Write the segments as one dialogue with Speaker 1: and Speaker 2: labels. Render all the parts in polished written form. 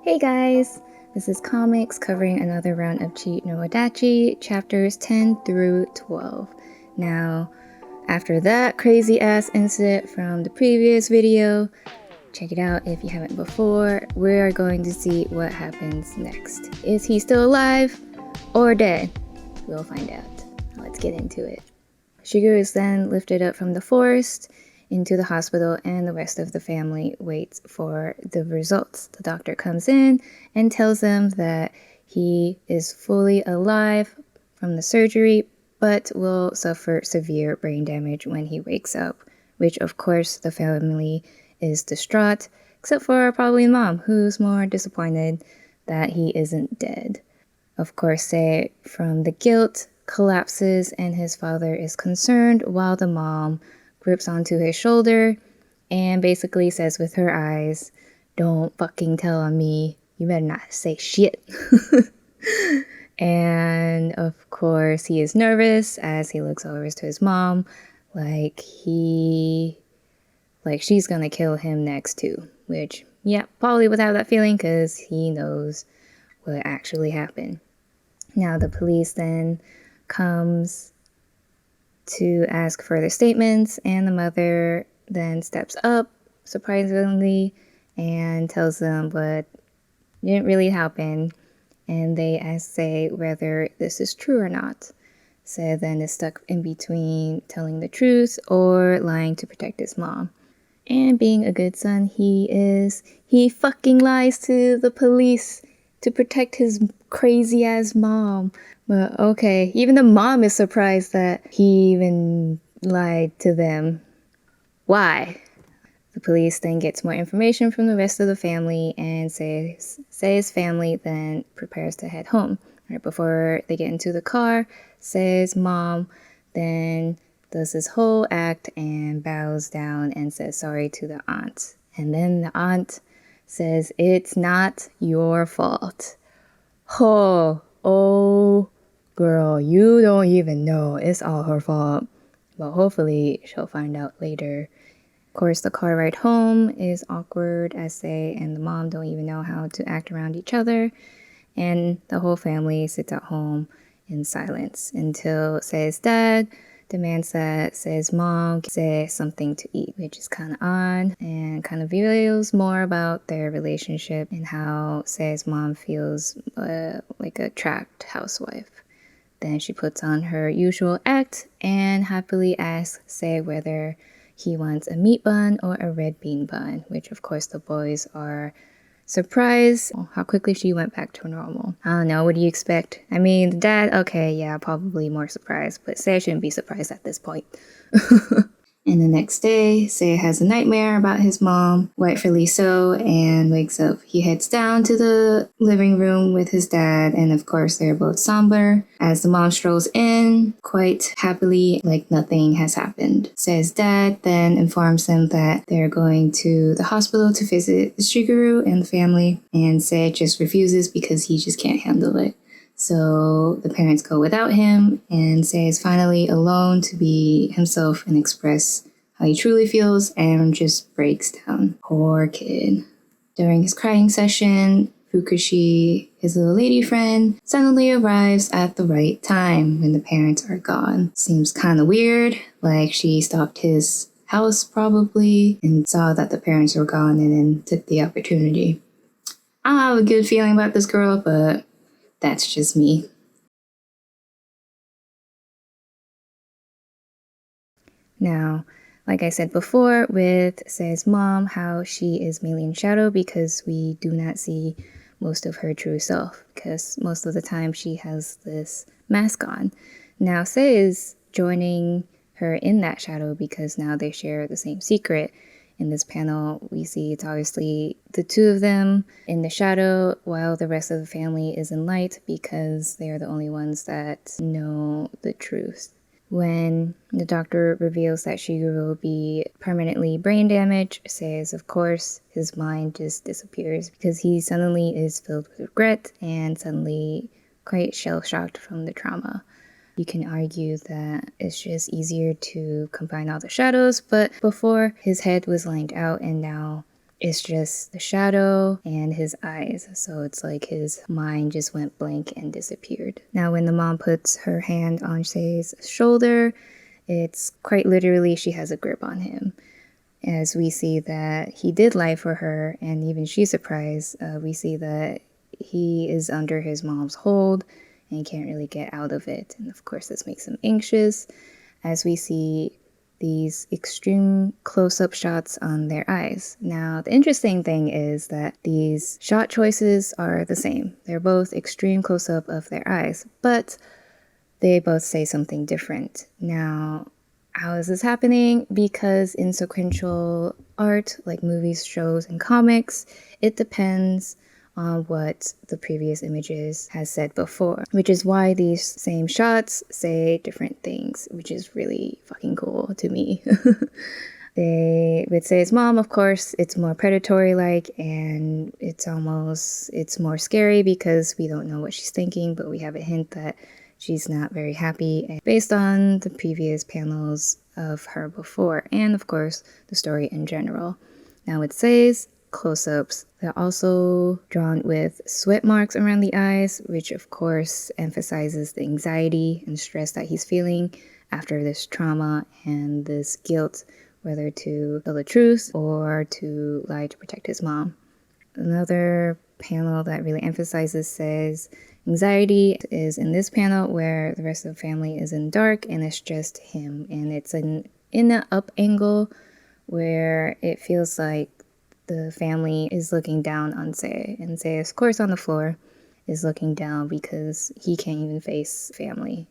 Speaker 1: Hey guys, this is Comics covering another round of Chi no Wadachi, chapters 10 through 12. Now, after that crazy ass incident from the previous video, check it out if you haven't before, we are going to see what happens next. Is he still alive or dead? We'll find out. Let's get into it. Shigeru is then lifted up from the forest into the hospital, and the rest of the family waits for the results. The doctor comes in and tells them that he is fully alive from the surgery, but will suffer severe brain damage when he wakes up, which of course the family is distraught, except for probably mom, who's more disappointed that he isn't dead. Of course, Sei, from the guilt, collapses and his father is concerned while the mom grips onto his shoulder and basically says with her eyes, "Don't fucking tell on me. You better not say shit." And of course, he is nervous as he looks over to his mom like she's gonna kill him next too. Which, yeah, probably would have that feeling because he knows what actually happened. Now the police then comes to ask further statements, and the mother then steps up, surprisingly, and tells them what didn't really happen, and they ask Sei whether this is true or not. Sei then is stuck in between telling the truth or lying to protect his mom. And being a good son he fucking lies to the police to protect his crazy ass mom. But okay, even the mom is surprised that he even lied to them. Why? The police then gets more information from the rest of the family and Sei's family then prepares to head home. Right before they get into the car, Sei's mom then does this whole act and bows down and says sorry to the aunt. And then the aunt says, "It's not your fault." Oh, girl, you don't even know. It's all her fault. But hopefully she'll find out later. Of course, the car ride home is awkward as Sei and the mom don't even know how to act around each other. And the whole family sits at home in silence until Sei's dad demands that Sei's mom say something to eat, which is kind of odd and kind of reveals more about their relationship and how Sei's mom feels like a trapped housewife. Then she puts on her usual act and happily asks Sei whether he wants a meat bun or a red bean bun, which of course the boys are surprised how quickly she went back to normal. I don't know, what do you expect? I mean, the dad, okay, yeah, probably more surprised, but Sei shouldn't be surprised at this point. And the next day, Sei has a nightmare about his mom, rightfully so, and wakes up. He heads down to the living room with his dad, and of course they're both somber, as the mom strolls in, quite happily, like nothing has happened. Sei's dad then informs them that they're going to the hospital to visit Shigeru and the family, and Sei just refuses because he just can't handle it. So the parents go without him, and Sei is finally alone to be himself and express how he truly feels, and just breaks down. Poor kid. During his crying session, Fukushi, his little lady friend, suddenly arrives at the right time when the parents are gone. Seems kind of weird, like she stalked his house probably, and saw that the parents were gone and then took the opportunity. I don't have a good feeling about this girl, but that's just me. Now, like I said before, with Sei's mom, how she is mainly in shadow because we do not see most of her true self, because most of the time she has this mask on. Now, Sei is joining her in that shadow because now they share the same secret. In this panel, we see it's obviously the two of them in the shadow while the rest of the family is in light because they are the only ones that know the truth. When the doctor reveals that Shigeru will be permanently brain damaged, says, of course, his mind just disappears because he suddenly is filled with regret and suddenly quite shell-shocked from the trauma. You can argue that it's just easier to combine all the shadows, but before his head was lined out and now It's just the shadow and his eyes. So it's like his mind just went blank and disappeared. Now, when the mom puts her hand on Se's shoulder, it's quite literally she has a grip on him. As we see that he did lie for her, and even she's surprised, we see that he is under his mom's hold and can't really get out of it. And of course, this makes him anxious as we see these extreme close-up shots on their eyes. Now, the interesting thing is that these shot choices are the same. They're both extreme close-up of their eyes, but they both say something different. Now, how is this happening? Because in sequential art, like movies, shows, and comics, it depends on what the previous images has said before, which is why these same shots say different things, which is really fucking cool to me. They would say his mom, of course, it's more predatory-like, and it's more scary because we don't know what she's thinking, but we have a hint that she's not very happy, and based on the previous panels of her before, and of course, the story in general. Now it says close-ups. They're also drawn with sweat marks around the eyes, which of course emphasizes the anxiety and stress that he's feeling after this trauma and this guilt, whether to tell the truth or to lie to protect his mom. Another panel that really emphasizes says anxiety is in this panel where the rest of the family is in dark and it's just him, and it's in an up angle where it feels like the family is looking down on Se, and Se, of course, on the floor is looking down because he can't even face family.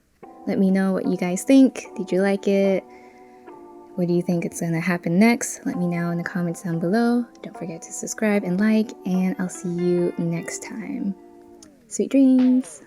Speaker 1: Let me know what you guys think. Did you like it? What do you think it's gonna happen next? Let me know in the comments down below. Don't forget to subscribe and like, and I'll see you next time. Sweet dreams!